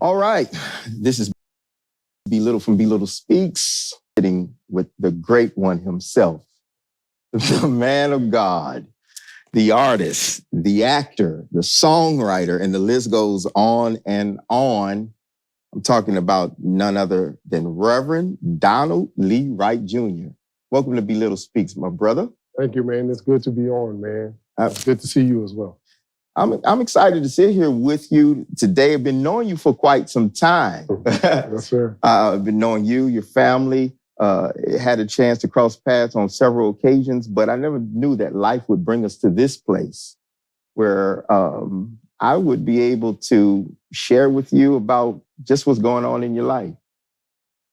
All right. This is Be Little from Be Little Speaks, sitting with the great one himself, the man of God, the artist, the actor, the songwriter, and the list goes on and on. I'm talking about none other than Reverend Donald Lee Wright Jr. Welcome to Be Little Speaks, my brother. Thank you, man. It's good to be on, man. It's good to see you as well. I'm excited to sit here with you today. I've been knowing you for quite some time. Yes, sir. I've been knowing you, your family, had a chance to cross paths on several occasions, but I never knew that life would bring us to this place where I would be able to share with you about just what's going on in your life.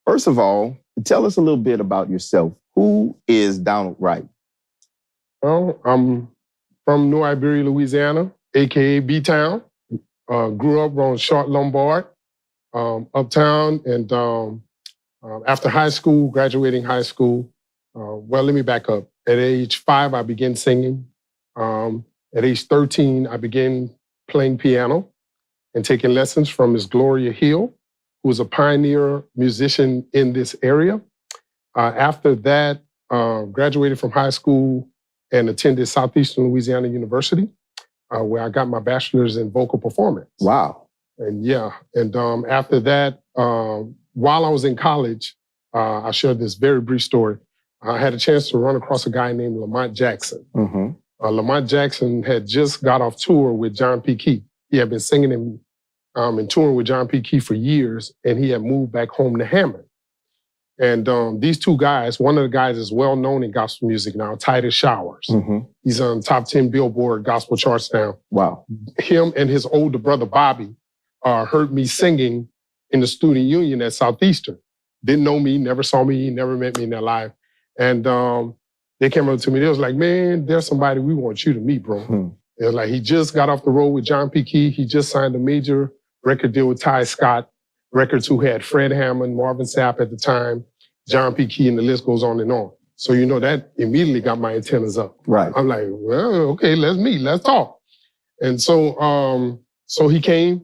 First of all, tell us a little bit about yourself. Who is Donald Wright? Well, I'm from New Iberia, Louisiana, a.k.a. B-Town. Grew up on Short Lombard, uptown. And after high school, graduating high school, well, let me back up. At age 5, I began singing. At age 13, I began playing piano and taking lessons from Miss Gloria Hill, who was a pioneer musician in this area. After that, graduated from high school and attended Southeastern Louisiana University, where I got my bachelor's in vocal performance. Wow. And after that, while I was in college, I shared this very brief story. I had a chance to run across a guy named Lamont Jackson. Mm-hmm. Lamont Jackson had just got off tour with John P. Key. He had been singing and touring with John P. Key for years, and he had moved back home to Hammond. And these two guys, one of the guys is well known in gospel music now, Titus Showers. Mm-hmm. He's on top 10 Billboard gospel charts now. Wow. Him and his older brother, Bobby, heard me singing in the student union at Southeastern. Didn't know me, never saw me, never met me in their life. And they came up to me, they was like, man, there's somebody we want you to meet, bro. Mm-hmm. It was like, he just got off the road with John P. Key. He just signed a major record deal with Ty Scott Records, who had Fred Hammond, Marvin Sapp at the time, John P. Key, and the list goes on and on. So, that immediately got my antennas up. Right. I'm like, well, okay, let's meet, let's talk. And so he came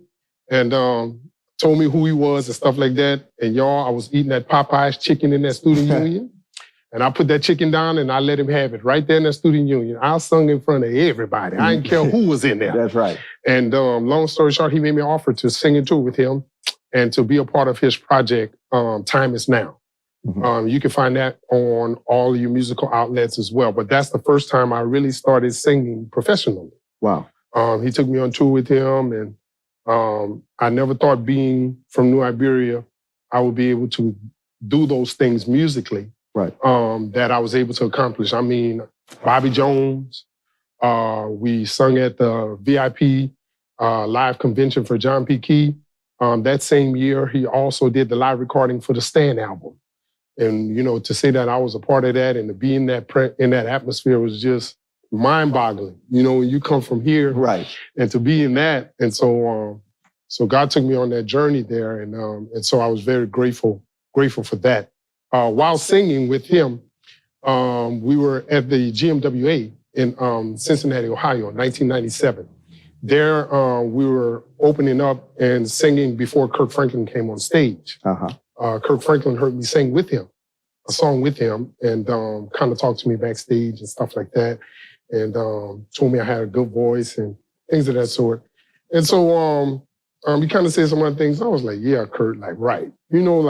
and told me who he was and stuff like that. And I was eating that Popeye's chicken in that student union. And I put that chicken down and I let him have it right there in that student union. I sung in front of everybody. I didn't care who was in there. That's right. And long story short, he made me an offer to sing and tour with him and to be a part of his project, Time Is Now. Mm-hmm. You can find that on all your musical outlets as well. But that's the first time I really started singing professionally. Wow. He took me on tour with him, and I never thought, being from New Iberia, I would be able to do those things musically. Right. That I was able to accomplish. I mean, Bobby Jones, we sung at the VIP live convention for John P. Key. That same year, he also did the live recording for the Stand album. And, to say that I was a part of that and to be in that atmosphere was just mind-boggling. When you come from here, right, and to be in that. And so God took me on that journey there. And so I was very grateful for that. While singing with him, we were at the GMWA in Cincinnati, Ohio, in 1997. There, we were opening up and singing before Kirk Franklin came on stage. Uh-huh. Kirk Franklin heard me sing with him, a song with him, and kind of talked to me backstage and stuff like that, and told me I had a good voice and things of that sort. And so he kind of said some other things. I was like, yeah, Kurt, like, right. He was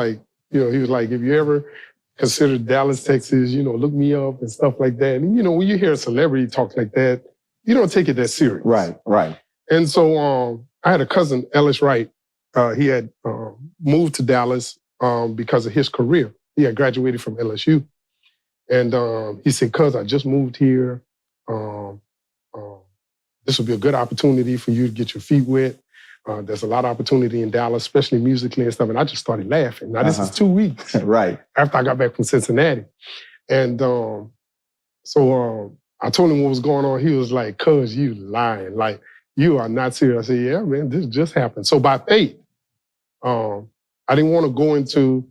like, if you ever consider Dallas, Texas, look me up and stuff like that. And, when you hear a celebrity talk like that, you don't take it that serious. Right, right. And so I had a cousin, Ellis Wright. He had moved to Dallas because of his career. He had graduated from LSU. And he said, cuz, I just moved here. This would be a good opportunity for you to get your feet wet. There's a lot of opportunity in Dallas, especially musically and stuff. And I just started laughing. Now, this is 2 weeks right after I got back from Cincinnati. And so I told him what was going on. He was like, cuz, you lying. Like, you are not serious. I said, yeah, man, this just happened. So by faith, I didn't want to go into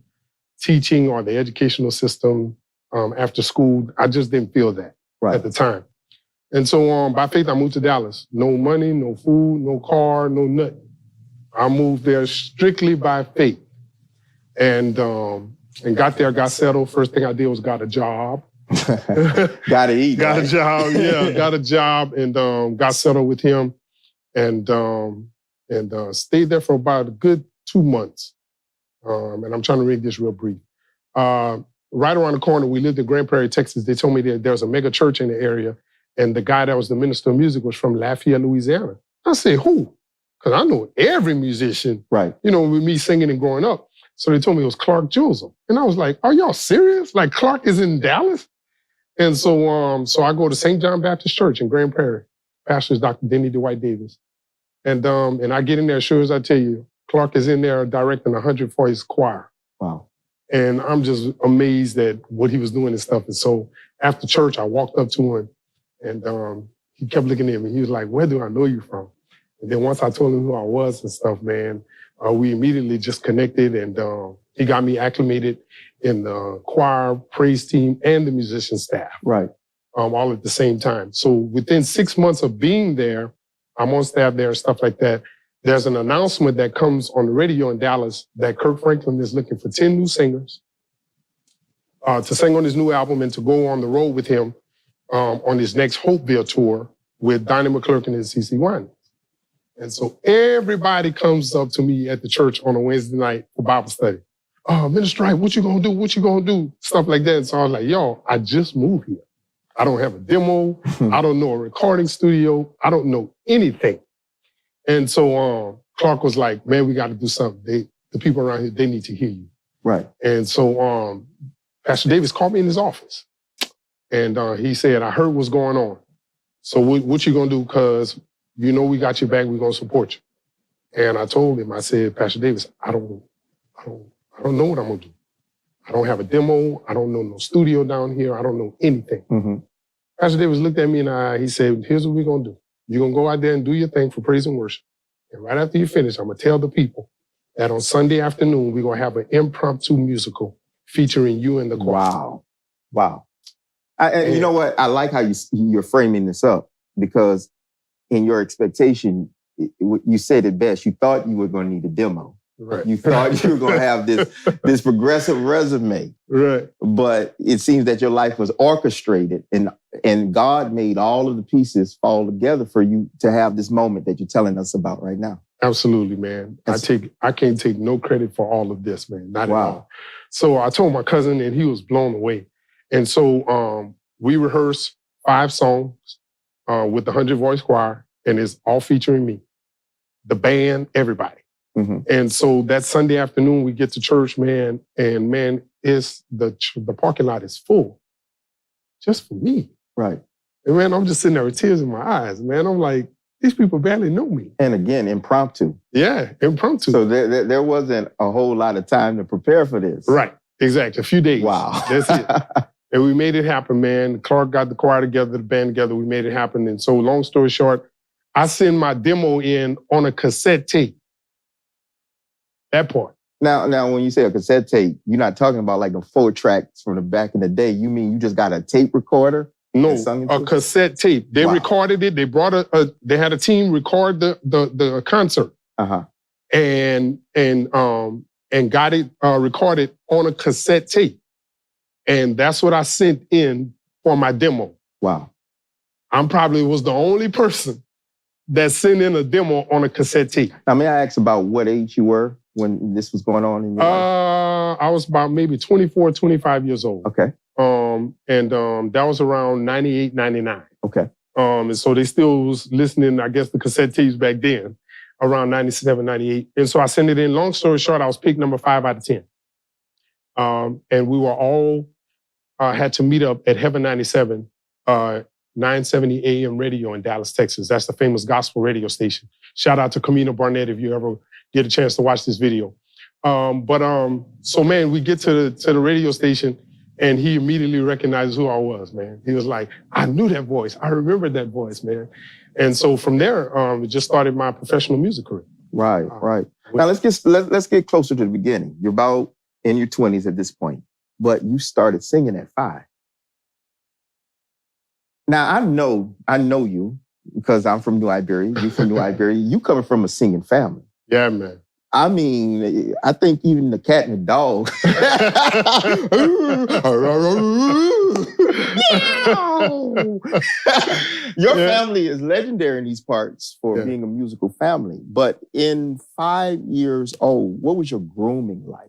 teaching or the educational system after school. I just didn't feel that at the time. And so by faith, I moved to Dallas. No money, no food, no car, no nothing. I moved there strictly by faith. And got there, got settled. First thing I did was got a job. Gotta eat. Got right? a job, yeah. Got a job and got settled with him and stayed there for about a good 2 months. And I'm trying to make this real brief. Right around the corner, we lived in Grand Prairie, Texas. They told me that there was a mega church in the area. And the guy that was the minister of music was from Lafayette, Louisiana. I said, who? Because I know every musician, Right. you know, with me singing and growing up. So they told me it was Clark Joseph. And I was like, are y'all serious? Like Clark is in Dallas? And so I go to St. John Baptist Church in Grand Prairie. Pastor is Dr. Denny Dwight Davis. And I get in there, sure as I tell you, Clark is in there directing 100-voice choir. Wow. And I'm just amazed at what he was doing and stuff. And so after church, I walked up to him and he kept looking at me. He was like, where do I know you from? And then once I told him who I was and stuff, man, we immediately just connected and he got me acclimated in the choir, praise team, and the musician staff. Right. All at the same time. So within 6 months of being there, I'm on staff there and stuff like that. There's an announcement that comes on the radio in Dallas that Kirk Franklin is looking for 10 new singers to sing on his new album and to go on the road with him on his next Hopeville tour with Donnie McClurkin and CeCe Winans. And so everybody comes up to me at the church on a Wednesday night for Bible study. Minister Wright, what you gonna do? What you gonna do? Stuff like that. And so I was like, yo, I just moved here. I don't have a demo. I don't know a recording studio. I don't know anything. And so Clark was like, man, we got to do something. The people around here, they need to hear you. Right. And so Pastor Davis called me in his office. And he said, I heard what's going on. So what you gonna do? Because you know we got your back. We're gonna support you. And I told him, I said, Pastor Davis, I don't know what I'm gonna do. I don't have a demo. I don't know no studio down here. I don't know anything. Mm-hmm. Pastor Davis looked at me and he said, here's what we're gonna do. You're gonna go out there and do your thing for praise and worship. And right after you finish, I'm gonna tell the people that on Sunday afternoon, we're gonna have an impromptu musical featuring you and the choir. Wow. Wow. And you know what? I like how you're framing this up because in your expectation, you said it best. You thought you were going to need a demo. Right. You thought you were going to have this progressive resume. Right. But it seems that your life was orchestrated and God made all of the pieces fall together for you to have this moment that you're telling us about right now. Absolutely, man. I can't take no credit for all of this, man. Not at all. So I told my cousin and he was blown away. And so we rehearsed 5 songs with the 100-voice choir, and it's all featuring me, the band, everybody. Mm-hmm. And so that Sunday afternoon, we get to church, man, and man, it's the parking lot is full, just for me. Right. And man, I'm just sitting there with tears in my eyes, man. I'm like, these people barely know me. And again, impromptu. Yeah, impromptu. So there wasn't a whole lot of time to prepare for this. Right, exactly. A few days. Wow. That's it. And we made it happen, man. Clark got the choir together, the band together. We made it happen. And so long story short, I send my demo in on a cassette tape. That part. Now, when you say a cassette tape, you're not talking about like the 4 tracks from the back in the day. You mean you just got a tape recorder? No, a cassette tape. They recorded it. They brought they had a team record the concert. Uh-huh. And got it recorded on a cassette tape. And that's what I sent in for my demo. Wow. I'm probably was the only person that sent in a demo on a cassette tape. Now, may I ask about what age you were when this was going on in your life? I was about maybe 24, 25 years old. Okay. That was around 98, 99. Okay. And so they still was listening, I guess, the cassette tapes back then, around 97, 98. And so I sent it in. Long story short, I was picked number 5 out of 10. And we were all had to meet up at Heaven 97, 970 AM radio in Dallas, Texas. That's the famous gospel radio station. Shout out to Camino Barnett if you ever get a chance to watch this video. So man, we get to the radio station and he immediately recognized who I was, man. He was like, I knew that voice. I remember that voice, man. And so from there, it just started my professional music career. Right. Now let's get closer to the beginning. You're about in your 20s at this point, but you started singing at 5. Now I know you because I'm from New Iberia. You're from New Iberia. You coming from a singing family. Yeah, man. I mean, I think even the cat and the dog. Your family is legendary in these parts for being a musical family. But in 5 years old, what was your grooming like?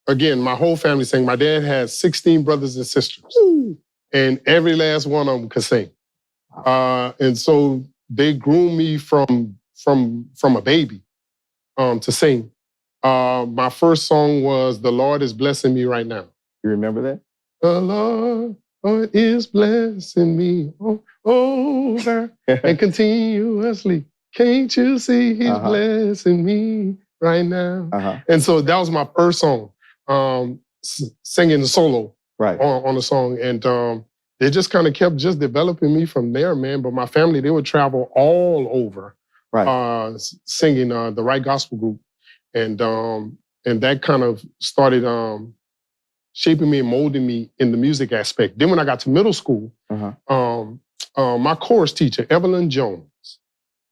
Again, my whole family sang. My dad had 16 brothers and sisters, and every last one of them could sing. And so they groomed me from a baby to sing. My first song was "The Lord is Blessing Me Right Now." You remember that? The Lord is blessing me over and continuously. Can't you see He's blessing me right now? And so that was my first song, singing the solo on the song. And they just kind of kept just developing me from there, man. But my family, they would travel all over singing the Wright Gospel Group. And that kind of started shaping me and molding me in the music aspect. Then when I got to middle school, my chorus teacher, Evelyn Jones,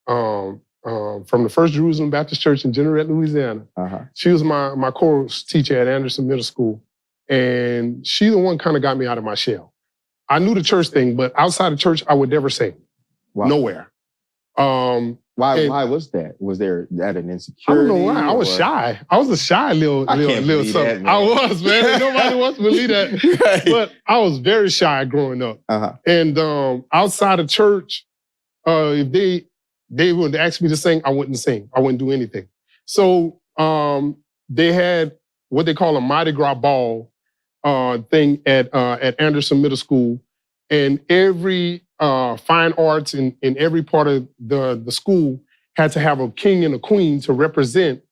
from the First Jerusalem Baptist Church in Jeanerette, Louisiana, she was my chorus teacher at Anderson Middle School. And she the one kind of got me out of my shell. I knew the church thing, but outside of church, I would never sing. Wow. Nowhere. Why was that? Was there an insecurity? I don't know why. I was shy. I was a shy little something. That, I was, man. Nobody wants to believe that. But I was very shy growing up. And outside of church, if they would ask me to sing, I wouldn't sing. I wouldn't do anything. So they had what they call a Mardi Gras ball thing at Anderson Middle School, and every fine arts in every part of the school had to have a king and a queen to represent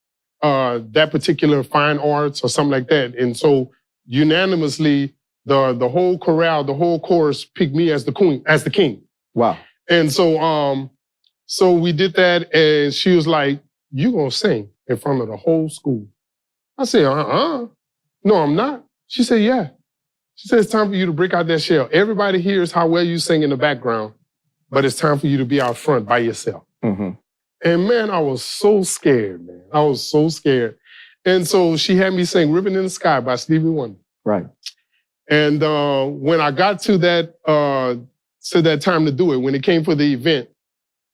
that particular fine arts or something like that. And so unanimously, the whole chorale, the whole chorus picked me as the queen, as the king. Wow. And so we did that, and she was like, "You gonna sing in front of the whole school?" I said, "No, I'm not." She said, "Yeah." She said, "It's time for you to break out that shell. Everybody hears how well you sing in the background, but it's time for you to be out front by yourself." And man, I was so scared, man. I was so scared. And so she had me sing "Ribbon in the Sky" by Stevie Wonder. Right. And when I got to that time to do it, when it came for the event,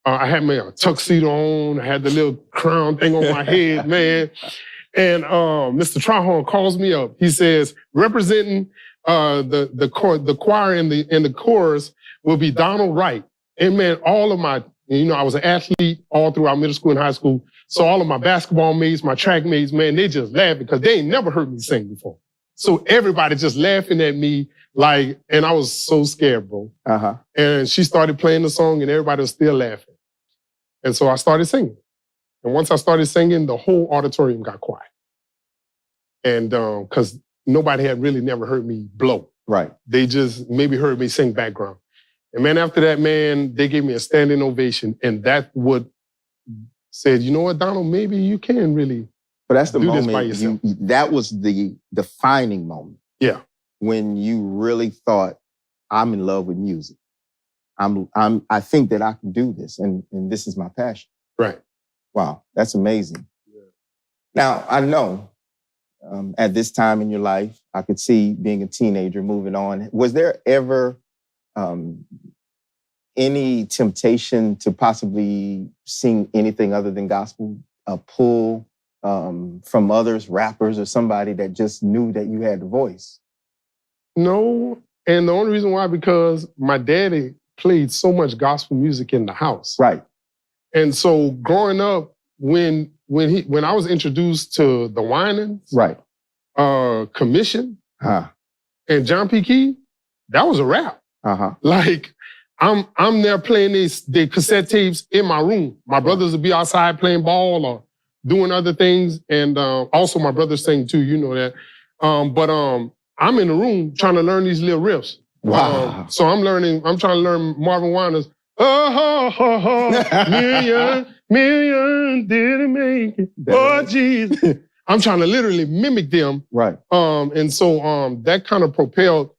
I had my tuxedo on. I had the little crown thing on my head, man. And Mr. Trahorn calls me up. He says, representing the choir and the chorus will be Donald Wright. And man, all of my, I was an athlete all throughout middle school and high school. So all of my basketball mates, my track mates, man, they just laughed because they ain't never heard me sing before. So everybody just laughing at me and I was so scared, bro. And she started playing the song and everybody was still laughing. And so I started singing. And once I started singing, the whole auditorium got quiet. And because nobody had really never heard me blow. Right. They just maybe heard me sing background. And man, after that, man, they gave me a standing ovation. And that what said, you know what, Donald, maybe you can really But that's the do moment this by yourself. That was the defining moment. Yeah. When you really thought, I'm in love with music. I think that I can do this, and this is my passion. Right. Wow, that's amazing. Yeah. Now, I know at this time in your life, I could see being a teenager moving on. Was there ever any temptation to possibly sing anything other than gospel? A pull from others, rappers, or somebody that just knew that you had the voice? No, and the only reason why, because my daddy played so much gospel music in the house. Right. And so growing up, when I was introduced to the Winans, right, Commission, and John P. Key, that was a rap. Like I'm there playing the cassette tapes in my room. My brothers would be outside playing ball or doing other things, and also my brothers sing too. You know that. But I'm in the room trying to learn these little riffs. Wow. So I'm trying to learn Marvin Winans. Million didn't make it. Oh, Jesus. I'm trying to literally mimic them. Right. And so that kind of propelled,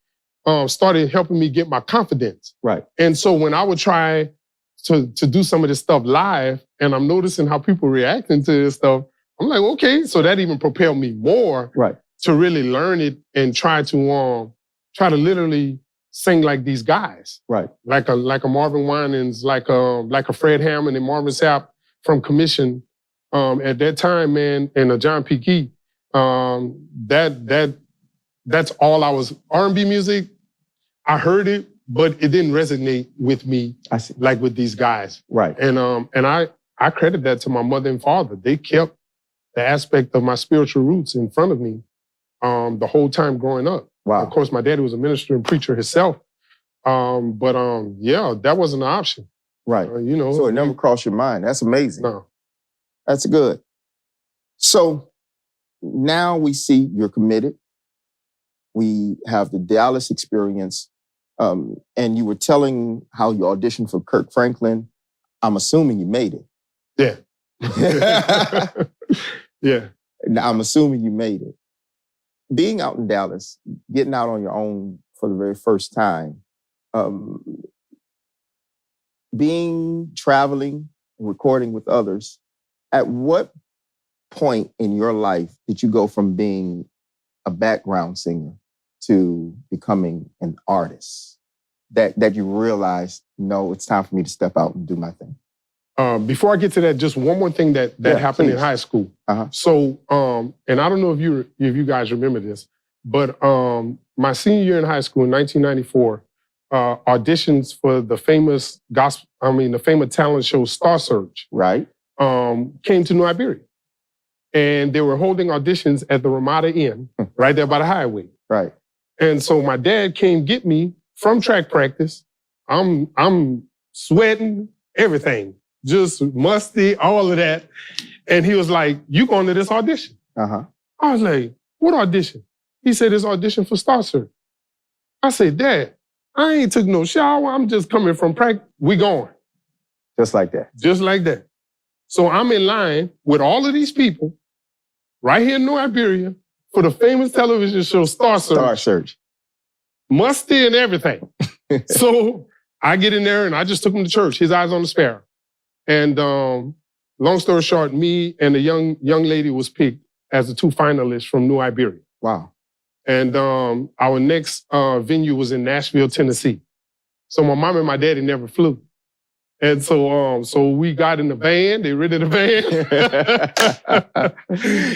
started helping me get my confidence. Right. And so when I would try to do some of this stuff live, and I'm noticing how people reacting to this stuff. I'm like, okay, so that even propelled me more to really learn it and try to literally sing like these guys, like a Marvin Winans, like a Fred Hammond and Marvin Sapp from Commission at that time, man, and a John P. Key. That's all I was. R&B music, I heard it, but it didn't resonate with me like with these guys. And I credit that to my mother and father. They kept the aspect of my spiritual roots in front of me the whole time growing up. Of course, my daddy was a minister and preacher himself. Yeah, that wasn't an option. So it never crossed your mind. That's amazing. No. That's good. So now we see you're committed. We have the Dallas experience. And you were telling how you auditioned for Kirk Franklin. I'm assuming you made it. Yeah. Yeah. I'm assuming you made it. Being out in Dallas, getting out on your own for the very first time, traveling, recording with others, at what point in your life did you go from being a background singer to becoming an artist? That you realized, no, it's time for me to step out and do my thing? Before I get to that, just one more thing that happened in high school. So, and I don't know if you guys remember this, but my senior year in high school in 1994, auditions for the famous talent show Star Search, came to New Iberia, and they were holding auditions at the Ramada Inn, right there by the highway. And so my dad came get me from track practice. I'm sweating, everything. Just musty, all of that. And he was like, you going to this audition? I was like, what audition? He said, this audition for Star Search. I said, Dad, I ain't took no shower. I'm just coming from practice. We going. Just like that. Just like that. So I'm in line with all of these people right here in New Iberia for the famous television show Star Search. Star Search. Musty and everything. So I get in there and I just took him to church. His eyes on the sparrow. And long story short, me and a young lady was picked as the two finalists from New Iberia. Wow. And our next venue was in Nashville, Tennessee. So my mom and my daddy never flew. And so we got in the van. They rented a van.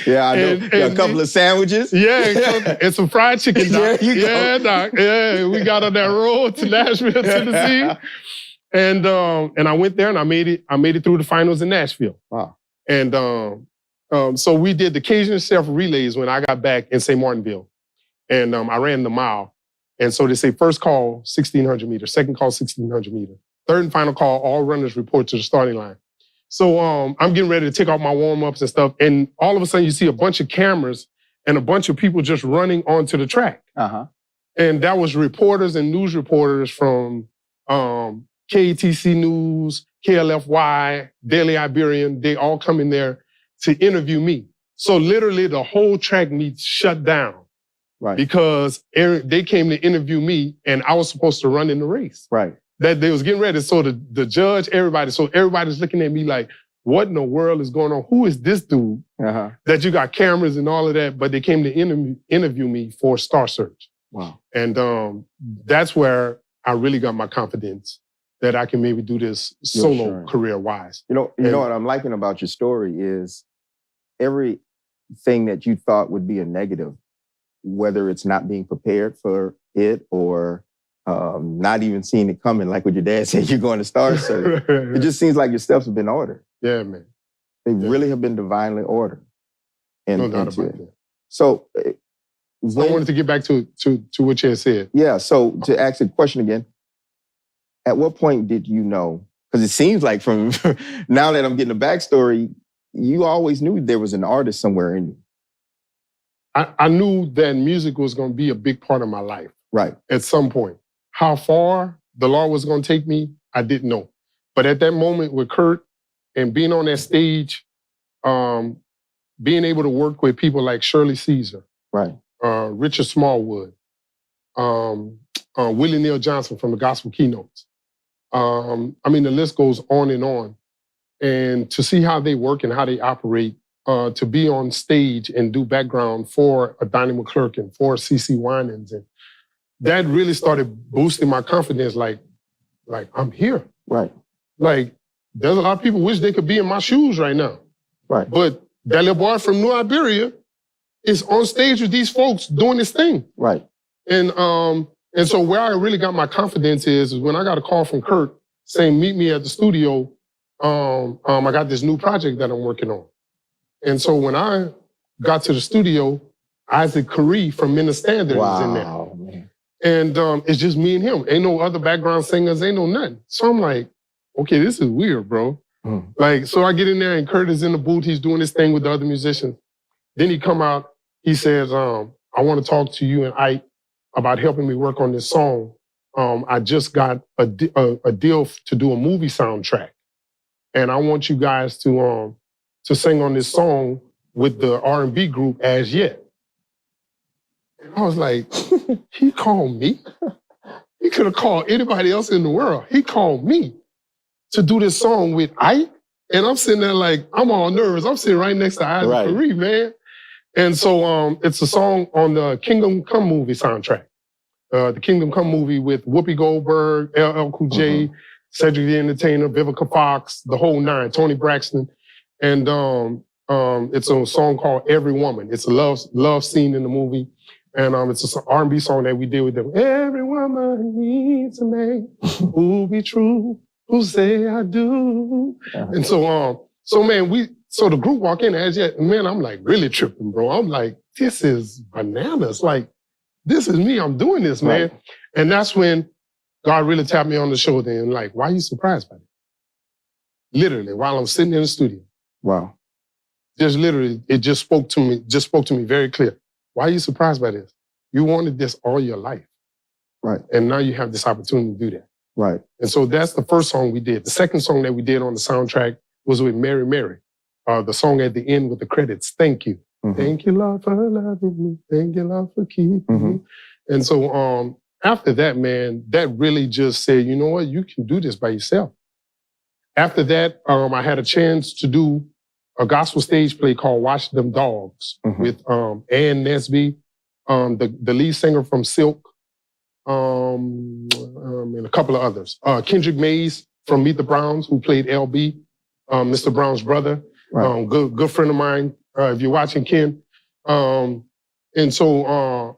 Yeah, I know. And a couple of sandwiches. Yeah, and some fried chicken, Doc. Yeah, Doc. Yeah, we got on that road to Nashville, Tennessee. And I went there and I made it through the finals in Nashville. Wow. And so we did the Cajun Chef relays when I got back in St. Martinville. And I ran the mile. And so they say first call, 1,600 meters, second call, 1,600 meters. Third and final call, all runners report to the starting line. So I'm getting ready to take off my warm-ups and stuff. And all of a sudden you see a bunch of cameras and a bunch of people just running onto the track. And that was reporters and news reporters from KATC News, KLFY, Daily Iberian. They all come in there to interview me. So literally the whole track meet shut down. Because they came to interview me and I was supposed to run in the race. That they was getting ready. So the judge, everybody's looking at me like, what in the world is going on? Who is this dude that you got cameras and all of that? But they came to interview me for Star Search. Wow. And that's where I really got my confidence that I can maybe do this solo career-wise. You know what I'm liking about your story is everything that you thought would be a negative, whether it's not being prepared for it or not even seeing it coming, like what your dad said, you're going to Star Search. It just seems like your steps have been ordered. Yeah, man. They really have been divinely ordered. No doubt about that. So I wanted to get back to what you had said. Yeah, so to ask the question again, at what point did you know? Because it seems like from now that I'm getting the backstory, you always knew there was an artist somewhere in you. I knew that music was going to be a big part of my life. At some point. How far the Lord was going to take me, I didn't know. But at that moment with Kurt and being on that stage, being able to work with people like Shirley Caesar, Richard Smallwood, Willie Neal Johnson from the Gospel Keynotes, I mean, the list goes on and on. And to see how they work and how they operate, to be on stage and do background for a Donnie McClurkin and for CeCe Winans, and that really started boosting my confidence. Like I'm here. Right. Like there's a lot of people wish they could be in my shoes right now. Right. But that little boy from New Iberia is on stage with these folks doing this thing. Right. And so where I really got my confidence is when I got a call from Kurt saying, meet me at the studio. I got this new project that I'm working on. And so when I got to the studio, Isaac Curry from Men of Standard was in there. Man. And it's just me and him. Ain't no other background singers, ain't no nothing. So I'm like, okay, this is weird, bro. Like, so I get in there and Kurt is in the booth. He's doing this thing with the other musicians. Then he come out, he says, I want to talk to you and Ike about helping me work on this song. I just got a deal to do a movie soundtrack. And I want you guys to sing on this song with the R&B group As Yet. And I was like, he called me? He could have called anybody else in the world. He called me to do this song with Ike. And I'm sitting there like, I'm all nervous. I'm sitting right next to Isaac Curry, man. And so it's a song on the Kingdom Come movie soundtrack. The Kingdom Come movie with Whoopi Goldberg, LL Cool J, Cedric the Entertainer, Vivica Fox, the whole nine, Tony Braxton. And it's a song called Every Woman. It's a love scene in the movie. And it's an R&B song that we did with them. Every woman needs a man who'll be true, who'll say I do. And so man, so the group walk in As Yet, and man, I'm like really tripping, bro. I'm like, this is bananas. Like, this is me. I'm doing this, man. Right. And that's when God really tapped me on the shoulder and like, why are you surprised by that? Literally, while I'm sitting in the studio. Wow. Just literally, it just spoke to me very clear. Why are you surprised by this? You wanted this all your life. Right. And now you have this opportunity to do that. Right. And so that's the first song we did. The second song that we did on the soundtrack was with Mary Mary. The song at the end with the credits, Thank You. Thank you, Lord, for loving me. Thank you, Lord, for keeping me. And so after that, man, that really just said, you know what? You can do this by yourself. After that, I had a chance to do a gospel stage play called Watch Them Dogs with Ann Nesby, the lead singer from Silk, and a couple of others. Kendrick Mays from Meet the Browns, who played LB, Mr. Brown's brother, good friend of mine. If you're watching, Ken. And so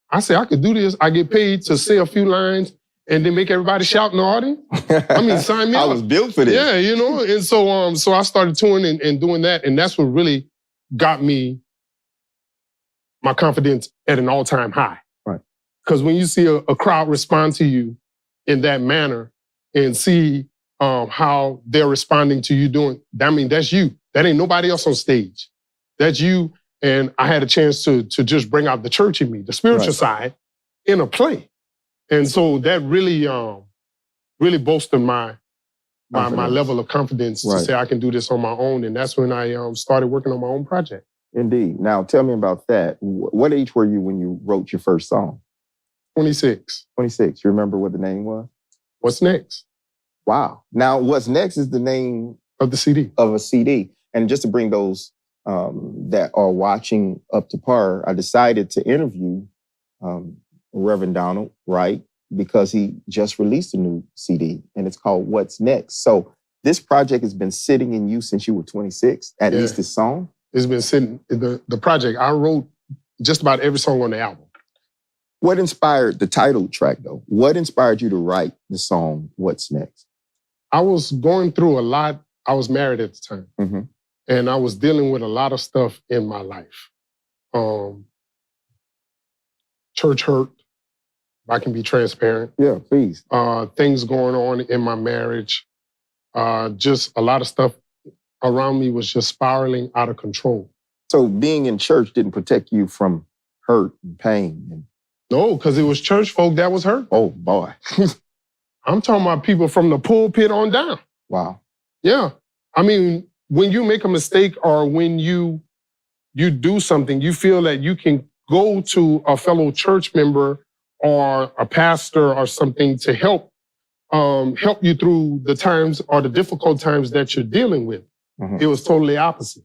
I said, I could do this. I get paid to say a few lines and then make everybody shout in the audience. I mean, sign me up. I was built for this. Yeah, you know. And so I started touring and doing that. And that's what really got me my confidence at an all-time high. Right. Because when you see a crowd respond to you in that manner and see how they're responding to you doing, I mean, that's you. That ain't nobody else on stage. That's you. And I had a chance to just bring out the church in me, the spiritual side, in a play. And so that really, really bolstered my level of confidence to say I can do this on my own. And that's when I started working on my own project. Indeed. Now, tell me about that. What age were you when you wrote your first song? 26. 26. You remember what the name was? What's Next? Wow. Now, What's Next is the name of the CD. Of a CD. And just to bring those that are watching up to par, I decided to interview Reverend Donald Wright because he just released a new CD and it's called What's Next. So this project has been sitting in you since you were 26, at least this song? It's been sitting, the project, I wrote just about every song on the album. What inspired the title track though? What inspired you to write the song What's Next? I was going through a lot. I was married at the time. And I was dealing with a lot of stuff in my life. Church hurt, if I can be transparent. Yeah, please. Things going on in my marriage. Just a lot of stuff around me was just spiraling out of control. So being in church didn't protect you from hurt and pain? No, because it was church folk that was hurt. Oh, boy. I'm talking about people from the pulpit on down. Wow. Yeah. I mean, when you make a mistake or when you do something, you feel that you can go to a fellow church member or a pastor or something to help help you through the times or the difficult times that you're dealing with. Mhm. It was totally opposite.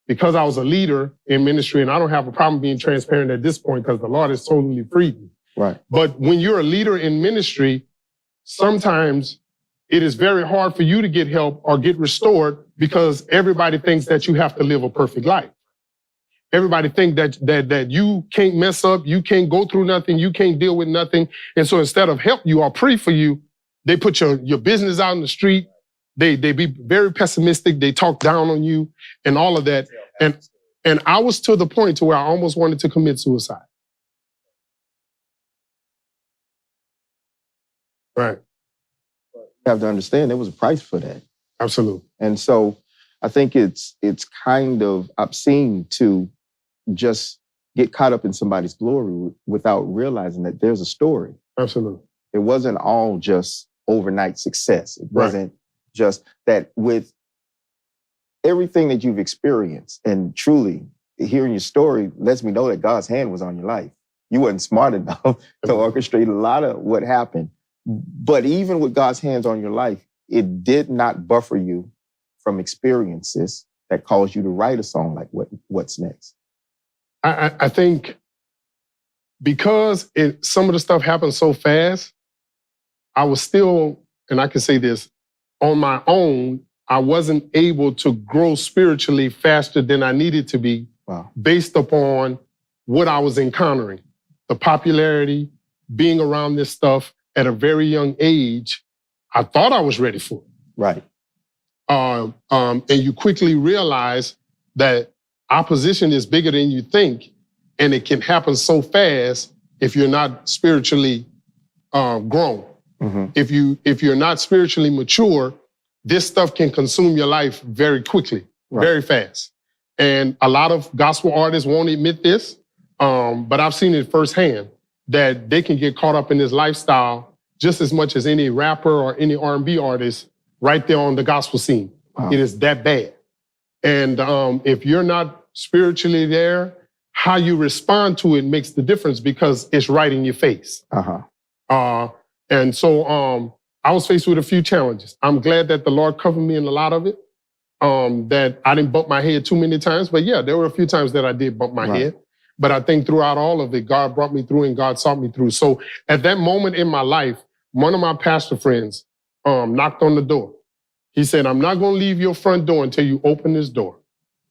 Because I was a leader in ministry, and I don't have a problem being transparent at this point because the Lord has totally freed me. Right. But when you're a leader in ministry, sometimes it is very hard for you to get help or get restored because everybody thinks that you have to live a perfect life. Everybody think that you can't mess up, you can't go through nothing, you can't deal with nothing. And so instead of help you or pray for you, they put your business out in the street. They be very pessimistic. They talk down on you and all of that. And I was to the point to where I almost wanted to commit suicide. Right. You have to understand there was a price for that. Absolutely. And so I think it's kind of obscene to just get caught up in somebody's glory without realizing that there's a story. Absolutely. It wasn't all just overnight success. It wasn't just that. With everything that you've experienced, and truly hearing your story lets me know that God's hand was on your life. You weren't smart enough to orchestrate a lot of what happened. But even with God's hands on your life, it did not buffer you from experiences that caused you to write a song like What's Next. I think because some of the stuff happened so fast, I was still, and I can say this, on my own, I wasn't able to grow spiritually faster than I needed to be. Wow. Based upon what I was encountering. The popularity, being around this stuff at a very young age, I thought I was ready for it. Right. And you quickly realize that opposition is bigger than you think, and it can happen so fast if you're not spiritually grown. Mm-hmm. If you're not spiritually mature, this stuff can consume your life very quickly, very fast. And a lot of gospel artists won't admit this, but I've seen it firsthand that they can get caught up in this lifestyle just as much as any rapper or any R&B artist right there on the gospel scene. Wow. It is that bad. And if you're not spiritually there, how you respond to it makes the difference because it's right in your face. And so I was faced with a few challenges. I'm glad that the Lord covered me in a lot of it, that I didn't bump my head too many times. But yeah, there were a few times that I did bump my head. But I think throughout all of it, God brought me through and God saw me through. So at that moment in my life, one of my pastor friends knocked on the door. He said, "I'm not going to leave your front door until you open this door."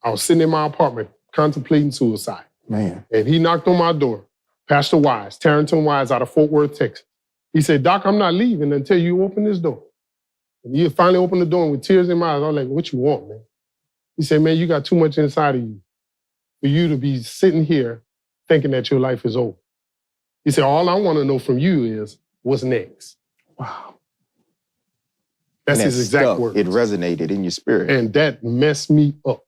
I was sitting in my apartment contemplating suicide. Man. And he knocked on my door. Pastor Wise, Tarrington Wise out of Fort Worth, Texas. He said, "Doc, I'm not leaving until you open this door." And he finally opened the door, and with tears in my eyes, I was like, "What you want, man?" He said, "Man, you got too much inside of you for you to be sitting here thinking that your life is over." He said, "All I want to know from you is what's next." Wow. That's his exact words. It resonated in your spirit. And that messed me up.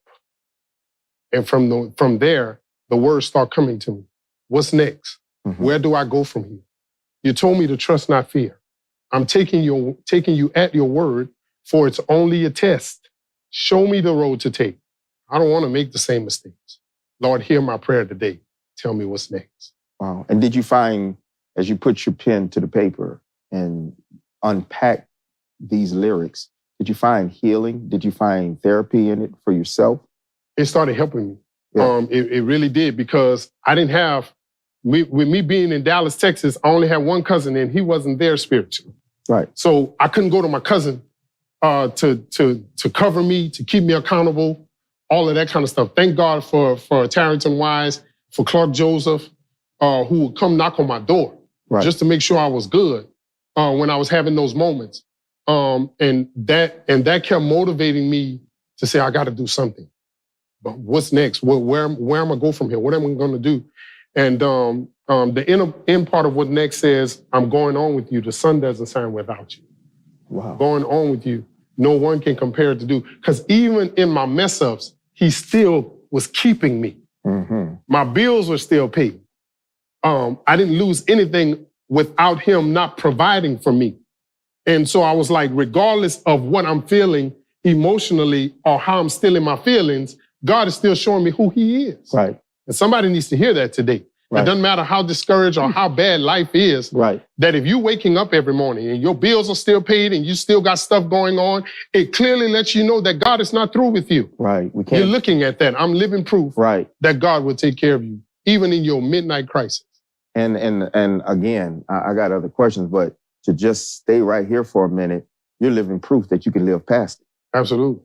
And from there, the words start coming to me. What's next? Mm-hmm. Where do I go from here? You told me to trust, not fear. I'm taking you at your word, for it's only a test. Show me the road to take. I don't want to make the same mistakes. Lord, hear my prayer today. Tell me what's next. Wow. And did you find, as you put your pen to the paper and unpack these lyrics, did you find healing? Did you find therapy in it for yourself? It started helping me. Yeah. It really did, because I didn't have, with me being in Dallas, Texas, I only had one cousin and he wasn't there spiritually. Right. So I couldn't go to my cousin to cover me, to keep me accountable, all of that kind of stuff. Thank God for Tarrington Wise, for Clark Joseph, who would come knock on my door just to make sure I was good when I was having those moments. And that kept motivating me to say, I got to do something. But what's next? Where am I going to go from here? What am I going to do? And the end part of what next says, I'm going on with you. The sun doesn't shine without you. Wow. Going on with you. No one can compare it to do. Because even in my mess ups, he still was keeping me. Mm-hmm. My bills were still paid. I didn't lose anything without him not providing for me. And so I was like, regardless of what I'm feeling emotionally or how I'm still in my feelings, God is still showing me who he is. Right. And somebody needs to hear that today. Right. It doesn't matter how discouraged or how bad life is. Right. That if you're waking up every morning and your bills are still paid and you still got stuff going on, it clearly lets you know that God is not through with you. Right. We can't. You're looking at that. I'm living proof. Right. That God will take care of you, even in your midnight crisis. And again, I got other questions, but to just stay right here for a minute, you're living proof that you can live past it. Absolutely.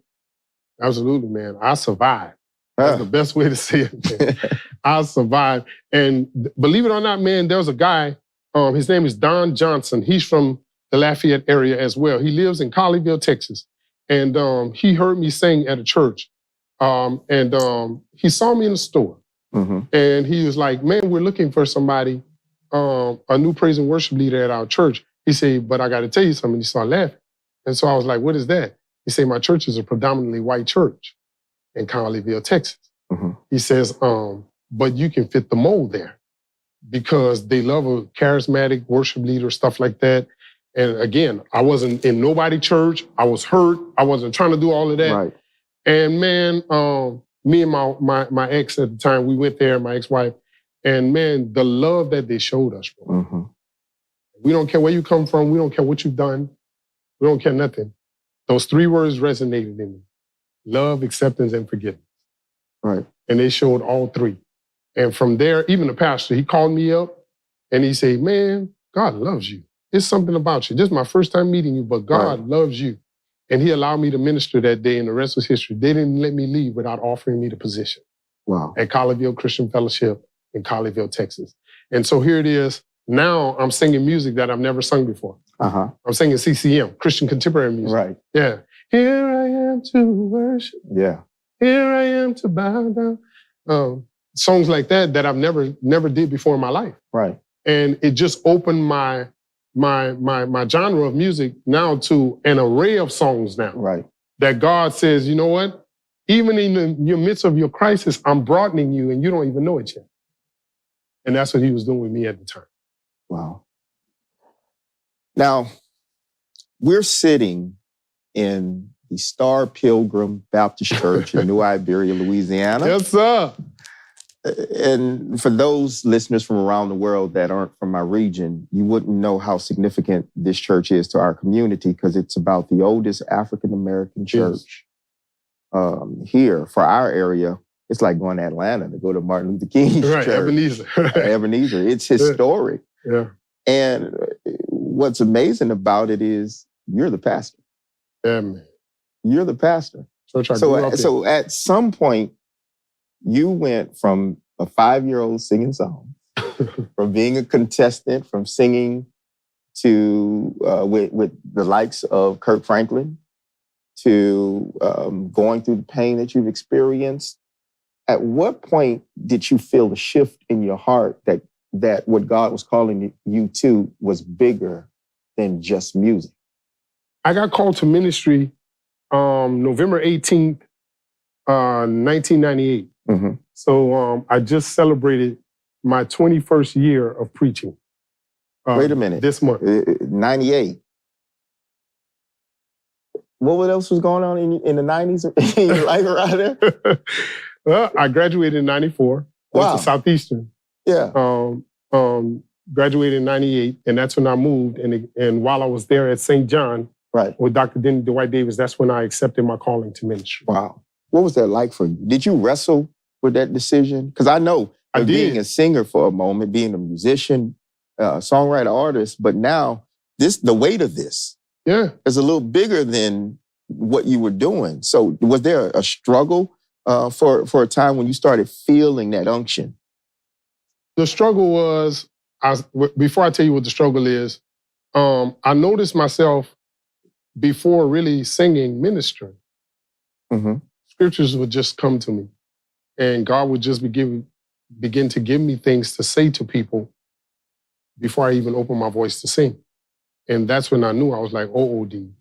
Absolutely, man. I survived. That's the best way to say it, man. I survived. And believe it or not, man, there was a guy, his name is Don Johnson. He's from the Lafayette area as well. He lives in Colleyville, Texas. And he heard me sing at a church. And he saw me in the store. Mm-hmm. And he was like, man, we're looking for somebody, a new praise and worship leader at our church. He said, but I got to tell you something. He started laughing. And so I was like, what is that? He said, my church is a predominantly white church in Colleyville, Texas. Mm-hmm. He says, but you can fit the mold there because they love a charismatic worship leader, stuff like that. And again, I wasn't in nobody church. I was hurt. I wasn't trying to do all of that. Right. And man, me and my ex at the time, we went there, my ex-wife, and man, the love that they showed us, bro. Mm-hmm. We don't care where you come from. We don't care what you've done. We don't care nothing. Those 3 words resonated in me. Love, acceptance, and forgiveness. Right. And they showed all 3. And from there, even the pastor, he called me up and he said, man, God loves you. It's something about you. This is my first time meeting you, but God loves you. And he allowed me to minister that day, and the rest was history. They didn't let me leave without offering me the position. Wow. At Colleyville Christian Fellowship in Colleyville, Texas. And so here it is. Now I'm singing music that I've never sung before. Uh-huh. I'm singing CCM, Christian contemporary music. Right. Yeah. Here I am to worship. Yeah. Here I am to bow down. Songs like that I've never did before in my life. Right. And it just opened my genre of music now to an array of songs now. Right. That God says, you know what? Even in your midst of your crisis, I'm broadening you and you don't even know it yet. And that's what he was doing with me at the time. Wow. Now, we're sitting in the Star Pilgrim Baptist Church in New Iberia, Louisiana. Yes, sir. And for those listeners from around the world that aren't from my region, you wouldn't know how significant this church is to our community because it's about the oldest African-American church here for our area. It's like going to Atlanta to go to Martin Luther King's church. Ebenezer. Ebenezer. It's historic. Yeah. And what's amazing about it is you're the pastor. Yeah, man. You're the pastor. So at some point, you went from a 5-year-old singing songs, from being a contestant, from singing to with the likes of Kirk Franklin, to going through the pain that you've experienced. At what point did you feel the shift in your heart that what God was calling you to was bigger than just music? I got called to ministry November 18th, 1998. Mm-hmm. So I just celebrated my 21st year of preaching. Wait a minute. This month. 98. What else was going on in the 90s in your life around there? Well, I graduated in 94. Wow. Went to Southeastern. Yeah. Graduated in 98, and that's when I moved. And while I was there at St. John with Dr. Dwight Davis, that's when I accepted my calling to ministry. Wow. What was that like for you? Did you wrestle with that decision? Because I know being a singer for a moment, being a musician, songwriter, artist, but now the weight of this is a little bigger than what you were doing. So was there a struggle for a time when you started feeling that unction? The struggle was, before I tell you what the struggle is, I noticed myself before really singing, ministering. Mm-hmm. Scriptures would just come to me. And God would just begin to give me things to say to people before I even opened my voice to sing. And that's when I knew. I was like, OOD.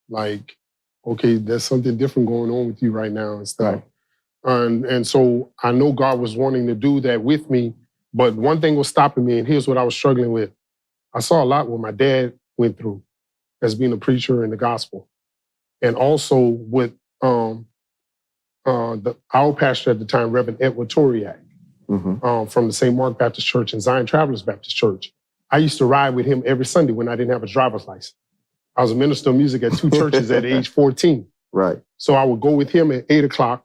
Like, okay, there's something different going on with you right now and stuff. Right. And so I know God was wanting to do that with me. But one thing was stopping me, and here's what I was struggling with. I saw a lot what my dad went through as being a preacher in the gospel. And also with our pastor at the time, Reverend Edward Toriak. from the St. Mark Baptist Church and Zion Travelers Baptist Church. I used to ride with him every Sunday when I didn't have a driver's license. I was a minister of music at 2 churches at age 14. Right. So I would go with him at 8 o'clock.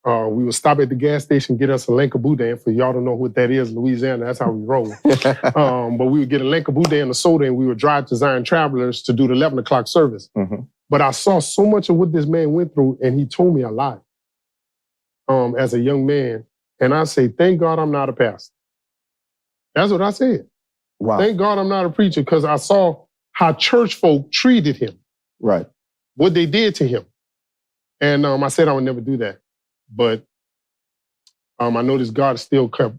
We would stop at the gas station, get us a Lenka Boudin. For y'all don't know what that is, Louisiana, that's how we roll. But we would get a Lenka Boudin and a soda, and we would drive to Zion Travelers to do the 11 o'clock service. But I saw so much of what this man went through, and he told me a lot as a young man. And I say, thank God I'm not a pastor. That's what I said. Wow. Thank God I'm not a preacher, because I saw how church folk treated him. Right. What they did to him. And I said I would never do that. But I noticed God still kept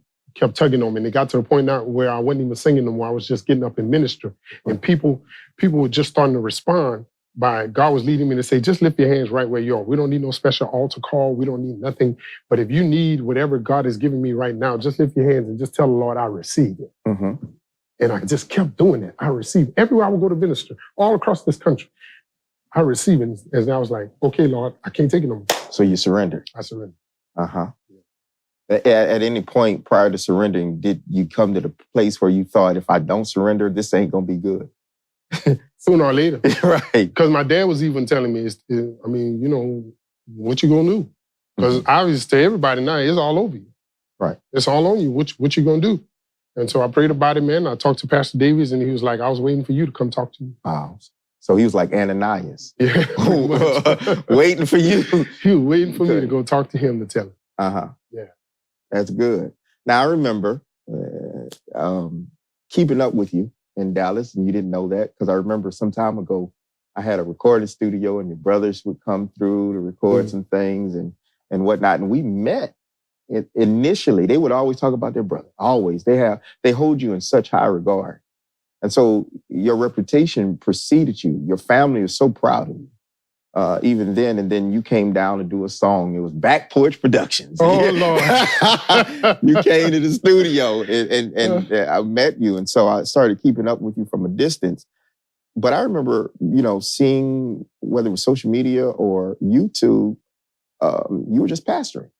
tugging on me. And it got to the point now where I wasn't even singing no more. I was just getting up and minister. And people were just starting to respond by God was leading me to say, just lift your hands right where you are. We don't need no special altar call. We don't need nothing. But if you need whatever God is giving me right now, just lift your hands and just tell the Lord I receive it. And I just kept doing it. I received everywhere I would go to minister, all across this country. I received it. And I was like, okay, Lord, I can't take it no more. So you surrendered. I surrendered. At any point prior to surrendering, did you come to the place where you thought, if I don't surrender, this ain't going to be good? Sooner or later. Right. Because my dad was even telling me, what you going to do? Because obviously to everybody now, it's all over you. Right. It's all on you. What you going to do? And so I prayed about it, man. I talked to Pastor Davies, and he was like, I was waiting for you to come talk to me. Wow. So he was like Ananias. Yeah. Waiting for you. He was waiting for me to go talk to him to tell him. Yeah. That's good. Now, I remember keeping up with you in Dallas, and you didn't know that, because I remember some time ago, I had a recording studio, and your brothers would come through to record some things and whatnot. And we met. Initially, they would always talk about their brother. Always. They hold you in such high regard. And so your reputation preceded you. Your family is so proud of you. Even then, and then you came down to do a song. It was Back Porch Productions. Oh, Lord. You came to the studio and I met you. And so I started keeping up with you from a distance. But I remember, seeing, whether it was social media or YouTube, you were just pastoring.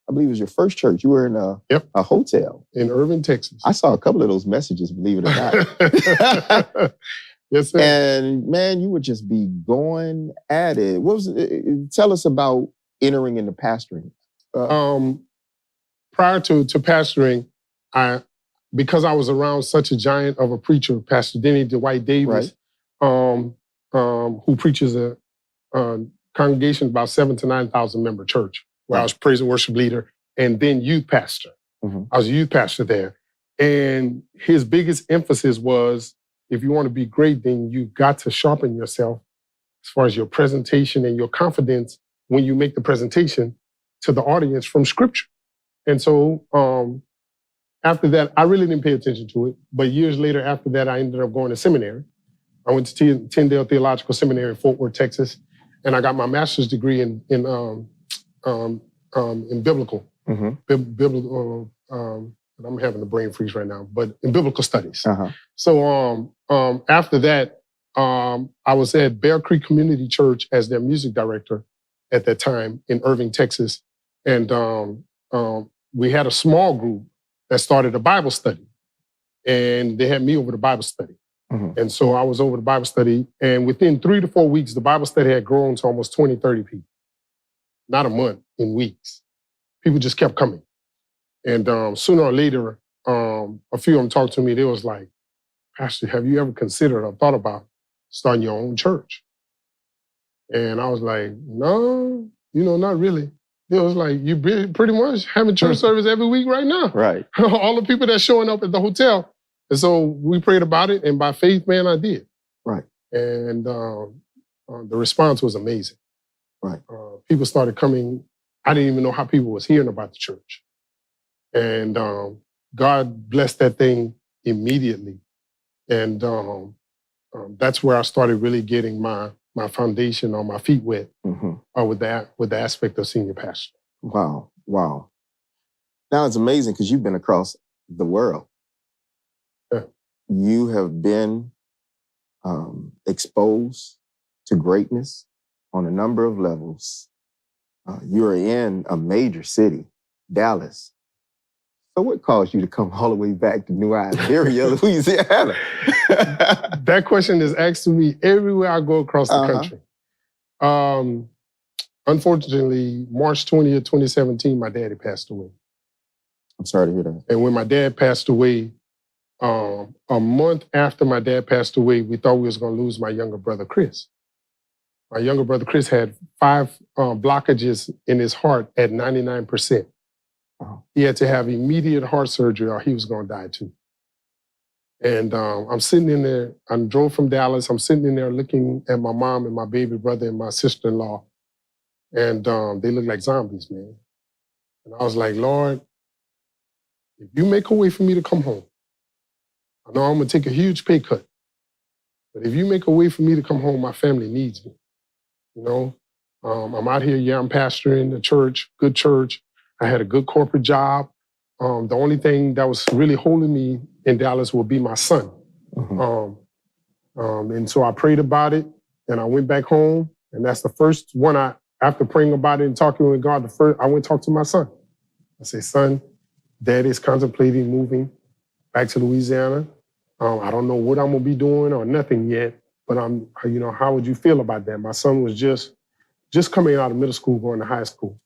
I believe it was your first church. You were in a hotel. In Irving, Texas. I saw a couple of those messages, believe it or not. Yes, sir. And man, you would just be going at it. Tell us about entering into pastoring. Prior to pastoring, because I was around such a giant of a preacher, Pastor Denny Dwight Davis, who preaches a congregation about 7,000 to 9,000 member church, where I was praise and worship leader and then youth pastor. I was a youth pastor there. And his biggest emphasis was, if you want to be great, then you've got to sharpen yourself as far as your presentation and your confidence when you make the presentation to the audience from scripture. And so after that, I really didn't pay attention to it. But years later, after that, I ended up going to seminary. I went to Tyndale Theological Seminary in Fort Worth, Texas, and I got my master's degree in biblical. Biblical. I'm having a brain freeze right now, but in biblical studies. So after that, I was at Bear Creek Community Church as their music director at that time in Irving, Texas. And we had a small group that started a Bible study. And they had me over the Bible study. And so I was over the Bible study. And within 3 to 4 weeks, the Bible study had grown to almost 20, 30 people. Not a month, in weeks. People just kept coming. And sooner or later, a few of them talked to me. They was like, Pastor, have you ever considered or thought about starting your own church? And I was like, no, not really. They was like, you pretty much having church service every week right now. Right. All the people that's showing up at the hotel. And so we prayed about it. And by faith, man, I did. Right. And the response was amazing. Right. People started coming. I didn't even know how people was hearing about the church. And God blessed that thing immediately. And that's where I started really getting my foundation on my feet with the aspect of senior pastor. Wow. Now it's amazing because you've been across the world. Yeah. You have been exposed to greatness on a number of levels. You're in a major city, Dallas. So what caused you to come all the way back to New Iberia, Louisiana? That question is asked to me everywhere I go across the country. Unfortunately, March 20th, 2017, my daddy passed away. I'm sorry to hear that. And when my dad passed away, a month after my dad passed away, we thought we was going to lose my younger brother, Chris. My younger brother, Chris, had 5 blockages in his heart at 99%. He had to have immediate heart surgery or he was going to die too. And I'm sitting in there, I drove from Dallas, I'm sitting in there looking at my mom and my baby brother and my sister-in-law. And they look like zombies, man. And I was like, Lord, if you make a way for me to come home, I know I'm going to take a huge pay cut. But if you make a way for me to come home, my family needs me. You know, I'm out here, I'm pastoring the church, good church. I had a good corporate job. The only thing that was really holding me in Dallas would be my son. And so I prayed about it and I went back home. And that's the first one after praying about it and talking with God, I went to talk to my son. I said, son, Dad is contemplating moving back to Louisiana. I don't know what I'm gonna be doing or nothing yet, but how would you feel about that? My son was just coming out of middle school, going to high school.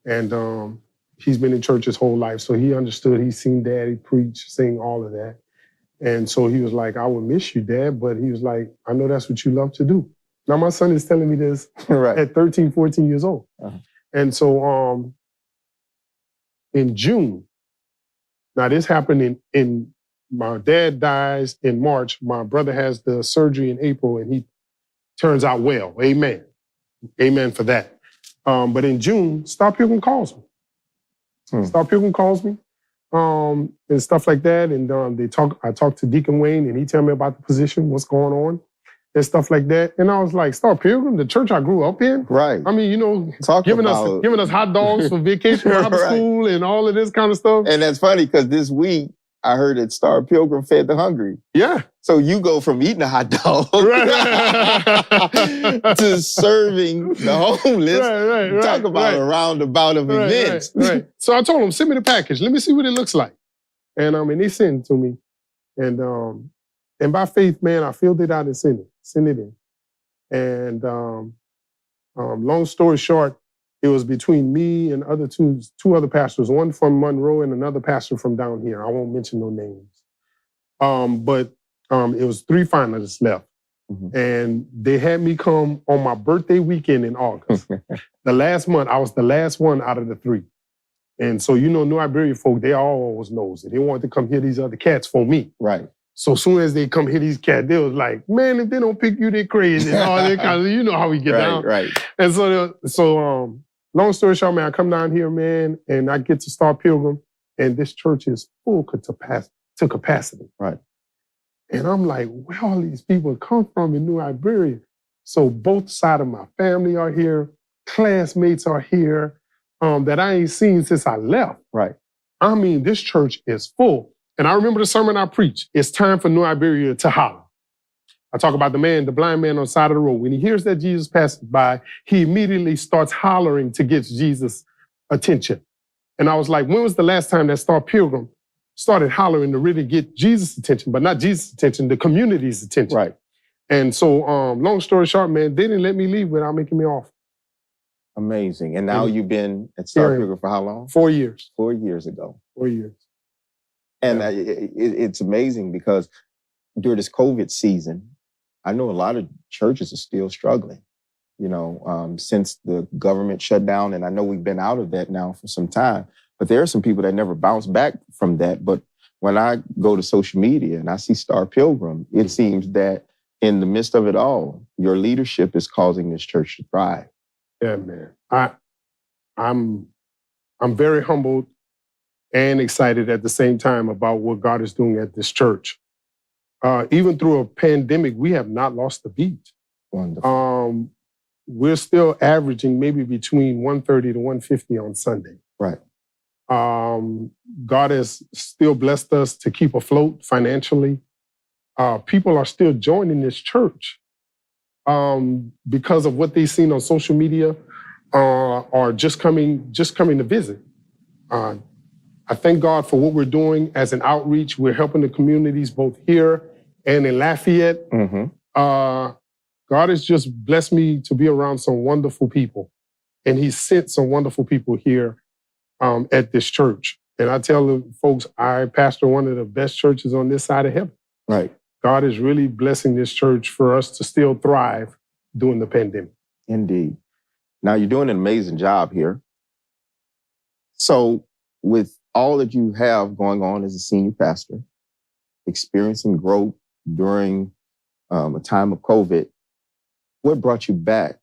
And he's been in church his whole life, so he understood. He's seen Daddy preach, sing, all of that. And so he was like, I would miss you, Dad, but he was like, I know that's what you love to do. Now my son is telling me this right. At 13, 14 years old. And so in June, now this happened in my dad dies in March. My brother has the surgery in April and he turns out well. Amen. Amen for that. But in June, Star Pilgrim calls me. Star Pilgrim calls me and stuff like that. And I talked to Deacon Wayne and he tell me about the position, what's going on and stuff like that. And I was like, Star Pilgrim, the church I grew up in? Right. I mean, giving us hot dogs for vacation Bible right. school and all of this kind of stuff. And that's funny because this week, I heard that Star Pilgrim fed the hungry. Yeah. So you go from eating a hot dog to serving the homeless. Right. Talk about a roundabout of events. Right. So I told him, send me the package. Let me see what it looks like. And they sent it to me. And by faith, man, I filled it out and sent it in. And long story short, it was between me and two other pastors, one from Monroe and another pastor from down here. I won't mention no names. But it was 3 finalists left. And they had me come on my birthday weekend in August. The last month, I was the last one out of the 3. And so, New Iberia folk, they always knows it. They wanted to come hear these other cats for me. Right. So as soon as they come hear these cats, they was like, man, if they don't pick you, they're crazy. And all that kind of, you know how we get down. Right. And so long story short, man, I come down here, man, and I get to Star Pilgrim, and this church is full to capacity. Right. And I'm like, where all these people come from in New Iberia? So both sides of my family are here, classmates are here, that I ain't seen since I left. Right. I mean, this church is full. And I remember the sermon I preached. It's time for New Iberia to holler. I talk about the blind man on the side of the road. When he hears that Jesus passes by, he immediately starts hollering to get Jesus' attention. And I was like, when was the last time that Star Pilgrim started hollering to really get Jesus' attention, but not Jesus' attention, the community's attention? Right. And so, long story short, man, they didn't let me leave without making me off. Amazing. And now you've been at Star Pilgrim for how long? 4 years. 4 years ago. 4 years. And it's amazing because during this COVID season, I know a lot of churches are still struggling, since the government shut down. And I know we've been out of that now for some time. But there are some people that never bounce back from that. But when I go to social media and I see Star Pilgrim, it seems that in the midst of it all, your leadership is causing this church to thrive. Yeah, man. I'm very humbled and excited at the same time about what God is doing at this church. Even through a pandemic, we have not lost the beat. Wonderful. We're still averaging maybe between 130 to 150 on Sunday. Right. God has still blessed us to keep afloat financially. People are still joining this church because of what they've seen on social media or just coming to visit. I thank God for what we're doing as an outreach. We're helping the communities both here and in Lafayette. Mm-hmm. God has just blessed me to be around some wonderful people. And He sent some wonderful people here at this church. And I tell the folks, I pastor one of the best churches on this side of heaven. Right. God is really blessing this church for us to still thrive during the pandemic. Indeed. Now, you're doing an amazing job here. So with all that you have going on as a senior pastor, experiencing growth during a time of COVID, what brought you back